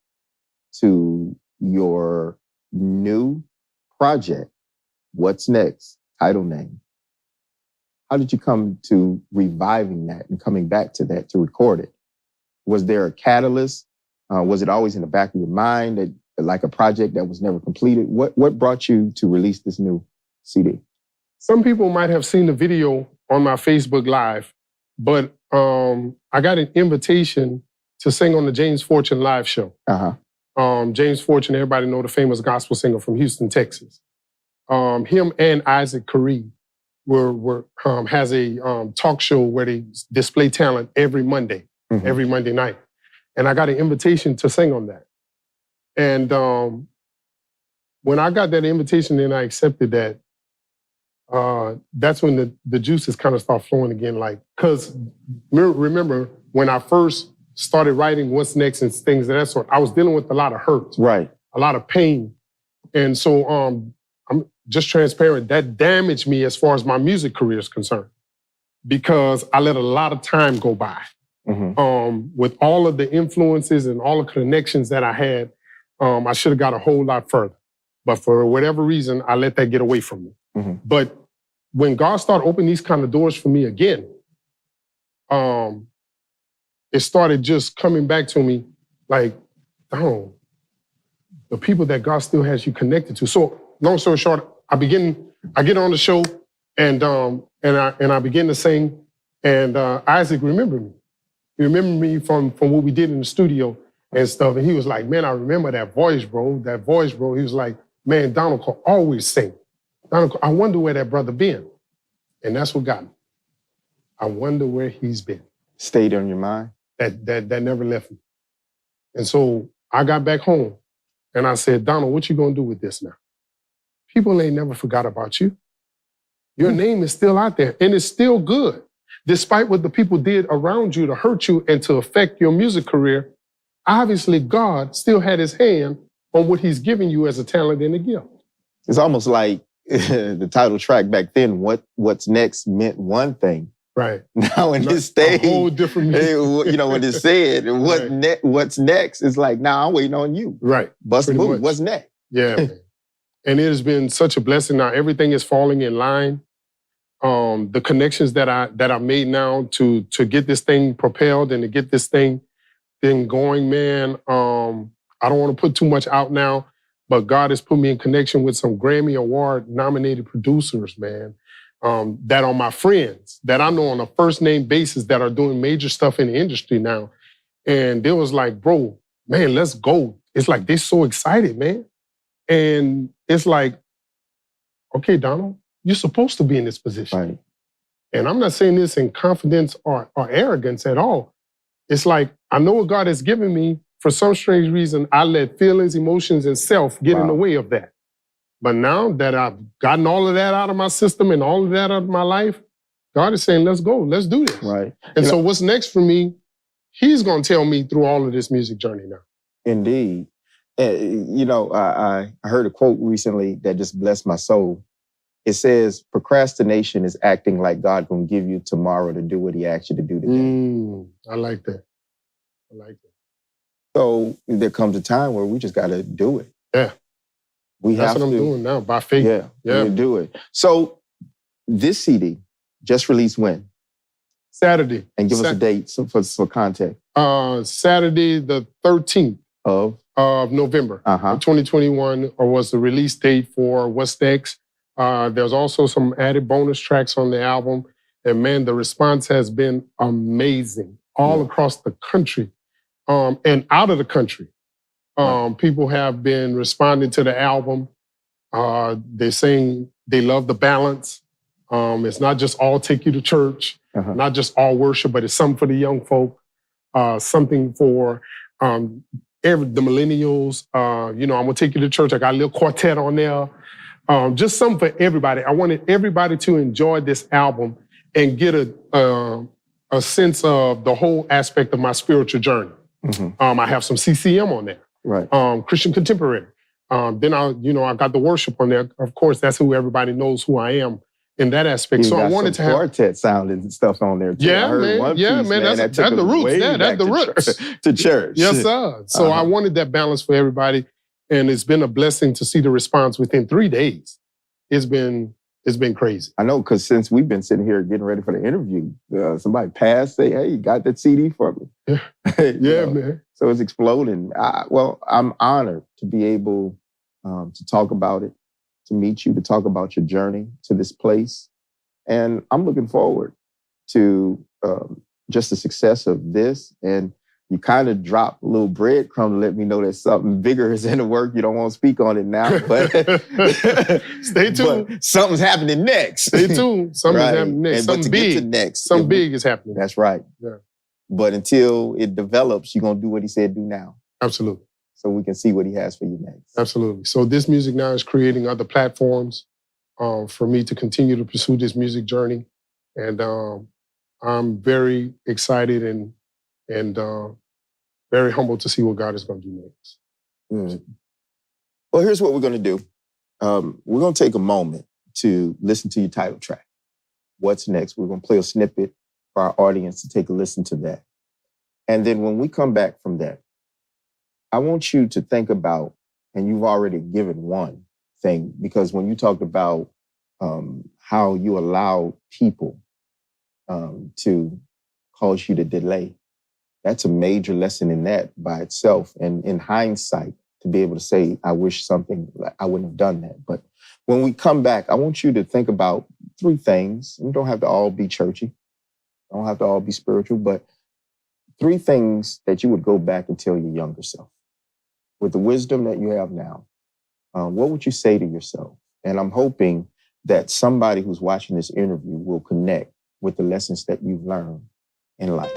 to your new project? What's next? Title name. How did you come to reviving that and coming back to that to record it? Was there a catalyst? Was it always in the back of your mind that like a project that was never completed? What brought you to release this new CD? Some people might have seen the video on my Facebook Live, but I got an invitation to sing on the James Fortune live show. James Fortune, everybody know the famous gospel singer from Houston, Texas. Him and Isaac Curry has a talk show where they display talent every Monday, every Monday night. And I got an invitation to sing on that. And when I got that invitation and I accepted that, that's when the juices kind of start flowing again. Like, because remember when I first started writing What's Next and things of that sort, I was dealing with a lot of hurt, right, a lot of pain. And so I'm just transparent, that damaged me as far as my music career is concerned, because I let a lot of time go by. With all of the influences and all the connections that I had, I should have got a whole lot further. But for whatever reason, I let that get away from me. But when God started opening these kind of doors for me again, it started just coming back to me like, oh, the people that God still has you connected to. So long story short, I get on the show and I begin to sing, and Isaac remembered me. He remembered me from what we did in the studio and stuff. And he was like, man, I remember that voice, bro. That voice, bro. He was like, man, Donald could always sing. Donald, I wonder where that brother been. And that's what got me. I wonder where he's been. Stayed on your mind? That never left me. And so I got back home and I said, Donald, what you gonna do with this now? People ain't never forgot about you. Your name is still out there and it's still good. Despite what the people did around you to hurt you and to affect your music career, obviously God still had his hand on what he's giving you as a talent and a gift. It's almost like the title track back then, What's Next meant one thing. Right. Now in this stage, a whole different meaning. You know, when it's said, what's next is like, now I'm waiting on you. Right. Bust a move, what's next? Yeah, man. And it has been such a blessing. Now everything is falling in line. The connections that I made now to get this thing propelled and to get this thing going, man. I don't want to put too much out now, but God has put me in connection with some Grammy Award nominated producers, man, that are my friends that I know on a first name basis that are doing major stuff in the industry now. And they was like, bro, man, let's go. It's like they're so excited, man. And it's like, okay, Donald, you're supposed to be in this position. Right. And I'm not saying this in confidence or arrogance at all. It's like, I know what God has given me. For some strange reason, I let feelings, emotions, and self get in the way of that. But now that I've gotten all of that out of my system and all of that out of my life, God is saying, let's go, let's do this. Right. And so what's next for me, he's going to tell me through all of this music journey now. Indeed. You know, I heard a quote recently that just blessed my soul. It says, procrastination is acting like God gonna give you tomorrow to do what he asked you to do today. I like that. I like that. So there comes a time where we just gotta do it. Yeah. That's what I'm doing now, by faith. Yeah. Do it. So this CD just released when? Saturday. And give us a date for context. Saturday the 13th of November 2021 was the release date for What's Next. There's also some added bonus tracks on the album. And man, the response has been amazing all across the country and out of the country. People have been responding to the album. They're saying They love the balance. It's not just all take you to church, not just all worship, but it's something for the young folk, something for the millennials. I'm gonna take you to church. I got a little quartet on there. Just something for everybody. I wanted everybody to enjoy this album and get a sense of the whole aspect of my spiritual journey. I have some CCM on there, right? Christian contemporary. Then I got the worship on there. Of course, that's who everybody knows who I am in that aspect. So I wanted to have quartet sound and stuff on there too. Yeah, man. That's the roots. That's the roots to church. Yes, sir. So I wanted that balance for everybody, and it's been a blessing to see the response within 3 days. It's been crazy. I know, because since we've been sitting here getting ready for the interview, somebody passed, say, "Hey, you got that CD for me?" Yeah, man. So it's exploding. I'm honored to be able to talk about it, to meet you, to talk about your journey to this place. And I'm looking forward to just the success of this. And you kind of drop a little breadcrumb to let me know that something bigger is in the work. You don't want to speak on it now, but stay tuned. But something's happening next. Stay tuned. Something's happening next. Something big. Something big is happening. That's right. Yeah. But until it develops, you're going to do what he said do now. Absolutely. So we can see what he has for you next. Absolutely. So this music now is creating other platforms for me to continue to pursue this music journey. And I'm very excited and very humbled to see what God is going to do next. Well, here's what we're going to do. We're going to take a moment to listen to your title track. What's next? We're going to play a snippet for our audience to take a listen to that. And then when we come back from that, I want you to think about, and you've already given one thing, because when you talked about how you allow people to cause you to delay, that's a major lesson in that by itself. And in hindsight, to be able to say, I wish something, I wouldn't have done that. But when we come back, I want you to think about 3 things. You don't have to all be churchy. Don't have to all be spiritual, but 3 things that you would go back and tell your younger self. With the wisdom that you have now, what would you say to yourself? And I'm hoping that somebody who's watching this interview will connect with the lessons that you've learned in life.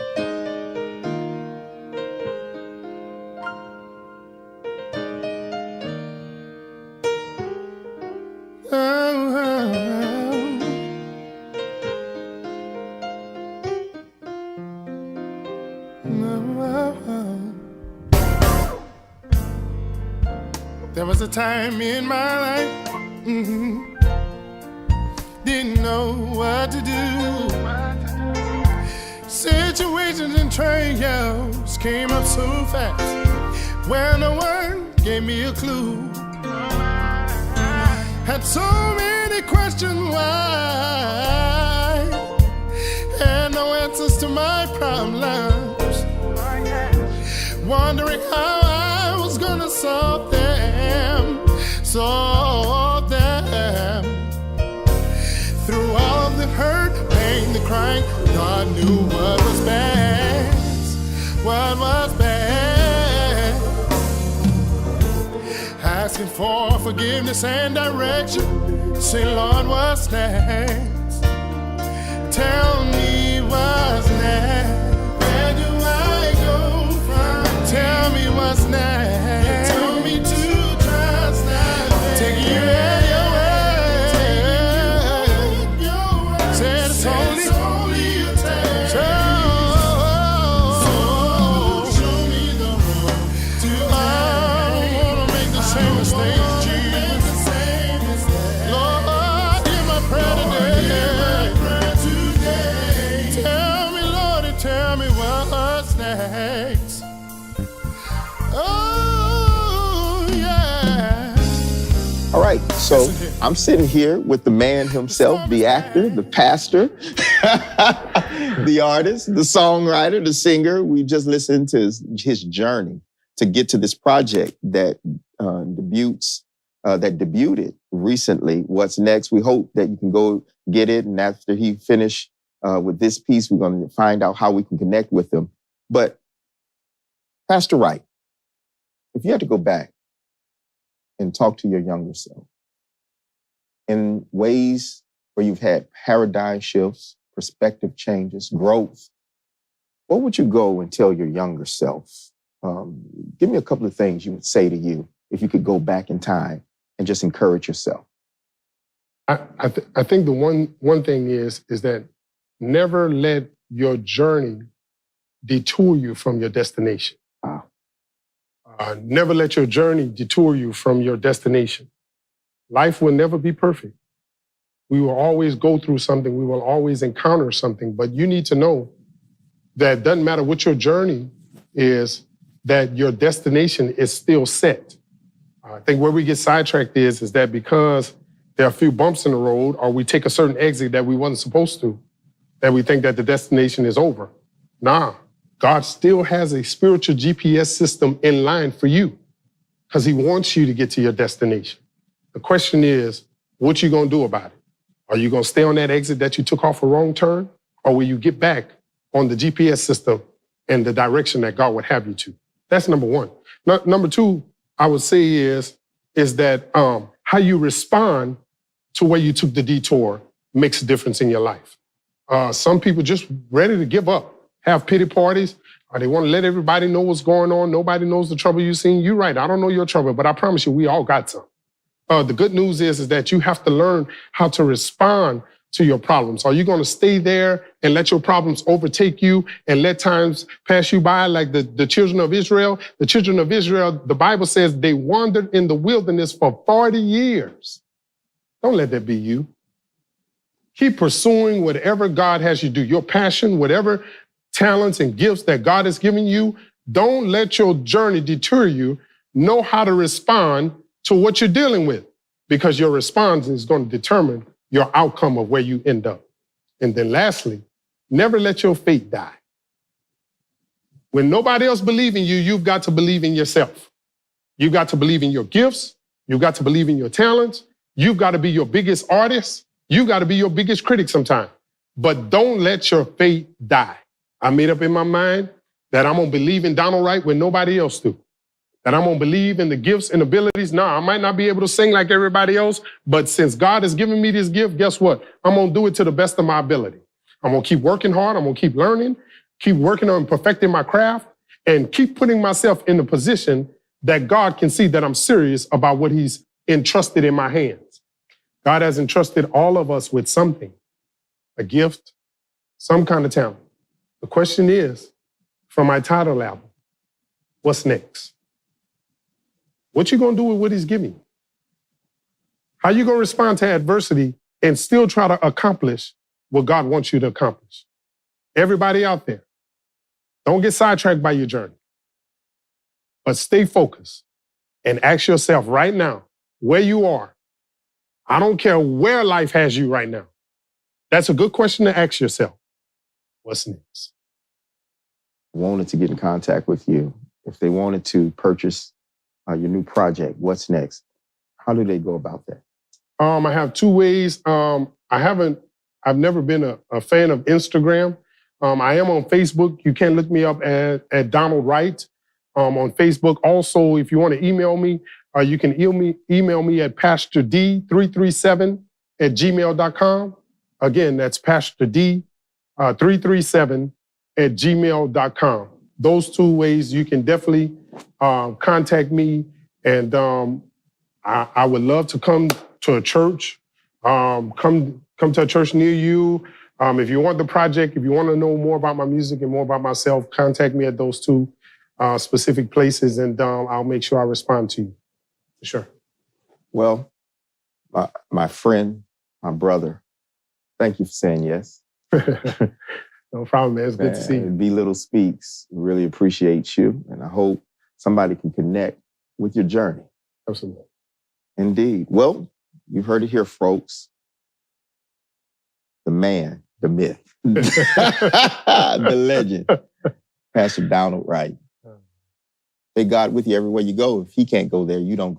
There was a time in my life, didn't know what to do. Situations and trials came up so fast, where no one gave me a clue. Had so many questions why, had no answers to my problems, wondering how I was gonna solve them. Through all of the hurt, pain, the crying, God knew what was best, what was best. Asking for forgiveness and direction, say, Lord, what's next? Tell me what's next. Where do I go from? Tell me what's next. Tell me to trust now. Take you at your way. Said it's only a test. So show me the road to I don't wanna make the same mistakes, Jesus. Lord, hear my prayer today. Tell me, Lord, and tell me what's next. Oh, yeah. All right, so I'm sitting here with the man himself, the actor, the pastor, the artist, the songwriter, the singer. We just listened to his journey to get to this project that debuted recently. What's next? We hope that you can go get it, and after he finished with this piece, we're going to find out how we can connect with him. But Pastor Wright, if you had to go back and talk to your younger self, in ways where you've had paradigm shifts, perspective changes, growth, what would you go and tell your younger self? Give me a couple of things you would say to you if you could go back in time and just encourage yourself. I think the one thing is that never let your journey detour you from your destination. Wow. Never let your journey detour you from your destination. Life will never be perfect. We will always go through something. We will always encounter something. But you need to know that it doesn't matter what your journey is, that your destination is still set. I think where we get sidetracked is that because there are a few bumps in the road, or we take a certain exit that we wasn't supposed to, that we think that the destination is over. Nah, God still has a spiritual GPS system in line for you because he wants you to get to your destination. The question is, what you gonna do about it? Are you gonna stay on that exit that you took off a wrong turn? Or will you get back on the GPS system and the direction that God would have you to? That's number one. Number two, I would say is that how you respond to where you took the detour makes a difference in your life. Some people just ready to give up, have pity parties, or they want to let everybody know what's going on. Nobody knows the trouble you've seen. You're right, I don't know your trouble, but I promise you, we all got some. The good news is that you have to learn how to respond to your problems. Are you going to stay there and let your problems overtake you and let times pass you by like the children of Israel? The children of Israel, the Bible says they wandered in the wilderness for 40 years. Don't let that be you. Keep pursuing whatever God has you do. Your passion, whatever talents and gifts that God has given you, don't let your journey deter you. Know how to respond to what you're dealing with, because your response is going to determine your outcome of where you end up. And then lastly, never let your faith die. When nobody else believes in you, you've got to believe in yourself. You've got to believe in your gifts. You've got to believe in your talents. You've got to be your biggest artist. You've got to be your biggest critic sometime. But don't let your faith die. I made up in my mind that I'm going to believe in Donald Wright when nobody else do. That I'm going to believe in the gifts and abilities. Now, I might not be able to sing like everybody else, but since God has given me this gift, guess what? I'm going to do it to the best of my ability. I'm going to keep working hard. I'm going to keep learning, keep working on perfecting my craft, and keep putting myself in the position that God can see that I'm serious about what he's entrusted in my hands. God has entrusted all of us with something, a gift, some kind of talent. The question is, from my title album, what's next? What you gonna do with what he's giving you? How you gonna respond to adversity and still try to accomplish what God wants you to accomplish? Everybody out there, don't get sidetracked by your journey, but stay focused and ask yourself right now where you are. I don't care where life has you right now. That's a good question to ask yourself. What's next? Wanted to get in contact with you, if they wanted to purchase your new project, what's next? How do they go about that? I have two ways. I've never been a fan of Instagram. I am on Facebook. You can look me up at Donald Wright on Facebook. Also, if you want to email me, you can email me at PastorD337@gmail.com. Again, that's PastorD337@gmail.com. Those two ways you can definitely contact me. And I would love to come to a church, come to a church near you. If you want the project, if you want to know more about my music and more about myself, contact me at those two specific places, and I'll make sure I respond to you. For sure. Well, my friend, my brother, thank you for saying yes. No problem, man. It's good to see you. B Little Speaks. Really appreciate you, and I hope somebody can connect with your journey. Absolutely. Indeed. Well, you've heard it here, folks. The man, the myth, the legend, Pastor Donald Wright. May God with you everywhere you go. If he can't go there, you don't go.